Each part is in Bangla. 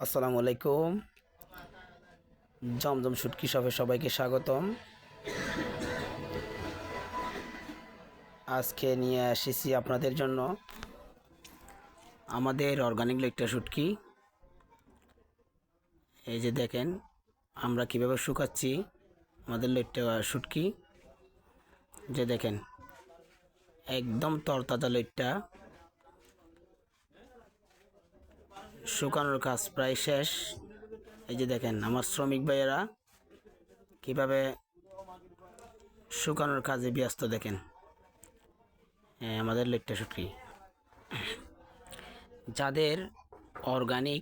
আসসালামু আলাইকুম। জমজম শুটকি শপে সবাইকে স্বাগতম। আজকে নিয়ে এসেছি আপনাদের জন্য আমাদের অর্গানিক লইট্টা শুটকি। এই যে দেখেন আমরা কিভাবে শুকাচ্ছি আমাদের লইট্টা শুটকি। যে দেখেন একদম তরতাজা লইট্টা, শুকানোর কাজ প্রায় শেষ। এই যে দেখেন আমার শ্রমিক ভাইয়েরা কিভাবে শুকানোর কাজে ব্যস্ত। দেখেন আমাদের লইট্টা শুটকি। যাদের অর্গানিক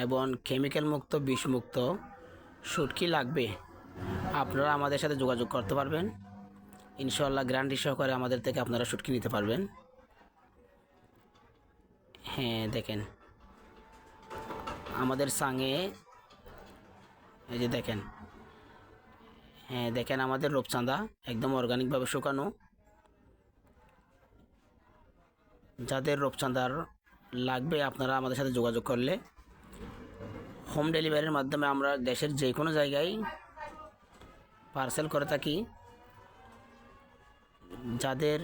এবং কেমিক্যাল মুক্ত বিষমুক্ত শুটকি লাগবে আপনারা আমাদের সাথে যোগাযোগ করতে পারবেন। ইনশাআল্লাহ গ্যারান্টি সহকারে আমাদের থেকে আপনারা শুটকি নিতে পারবেন। দেখেন আমাদের সাঙে এই যে দেখেন দেখেন আমাদের রূপচাঁদা একদম অর্গানিকভাবে শুকানো। যাদের রূপচাঁদার লাগবে আপনারা আমাদের সাথে যোগাযোগ করলে হোম ডেলিভারির মাধ্যমে আমরা দেশের যে কোনো জায়গায় পার্সেল করে থাকি। যাদের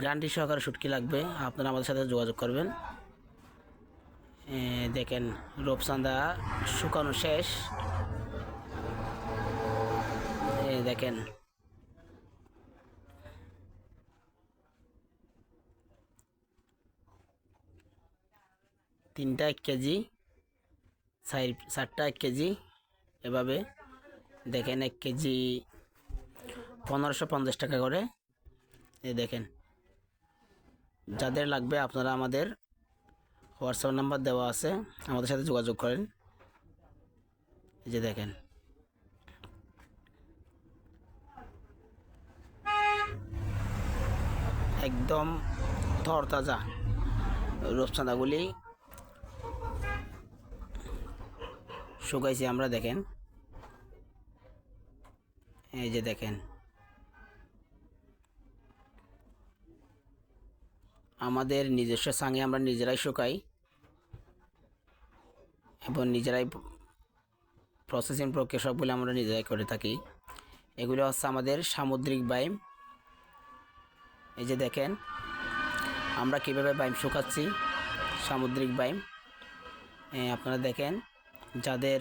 গ্যারান্টি সহকারে শুটকি লাগবে আপনারা আমাদের সাথে যোগাযোগ করবেন। দেখেন রূপচাঁদা শুকানো শেষ। দেখেন তিনটা 1 কেজি, চারটা 1 কেজি, এভাবে দেখেন 1 কেজি 1550 টাকা করে। দেখেন যাদের লাগবে আপনারা আমাদের হোয়াটসঅ্যাপ নাম্বার দেওয়া আছে, আমাদের সাথে যোগাযোগ করেন। এই যে দেখেন একদম তরতাজা রূপচাঁদাগুলি শুকাইছি আমরা। দেখেন এই যে দেখেন আমাদের নিজস্ব সাঙে আমরা নিজেরাই শুকাই এবং নিজেরাই প্রসেসিং প্রক্রিয়া সবগুলো আমরা নিজেরাই করে থাকি। এগুলো হচ্ছে আমাদের সামুদ্রিক বাইম। এই যে দেখেন আমরা কিভাবে বাইম শুকাচ্ছি, সামুদ্রিক বাইম। আপনারা দেখেন যাদের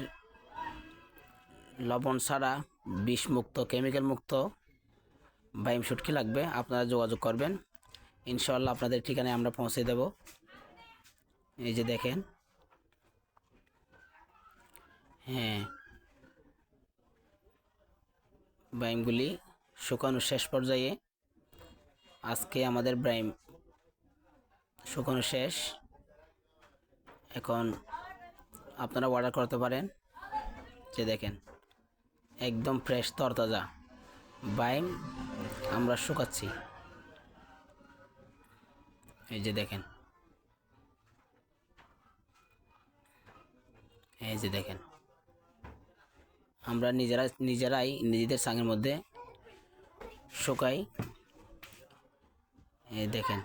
লবণ ছাড়া বিষমুক্ত কেমিক্যাল মুক্ত বাইম শুটকি লাগবে আপনারা যোগাযোগ করবেন। ইনশাআল্লাহ আপনাদের ঠিকানায় আমরা পৌঁছে দেব। এই যে দেখেন বাইমগুলি শুকানো শেষ পর্যায়ে। আজকে আমাদের বাইম শুকানো শেষ। এখন আপনারা অর্ডার করতে পারেন। যে দেখেন একদম ফ্রেশ তরতাজা বাইম আমরা শুকাচ্ছি। এই যে দেখেন এই যে দেখেন আমরা নিজেরাই নিজেদের সাঙের মধ্যে শুকাই। এই দেখেন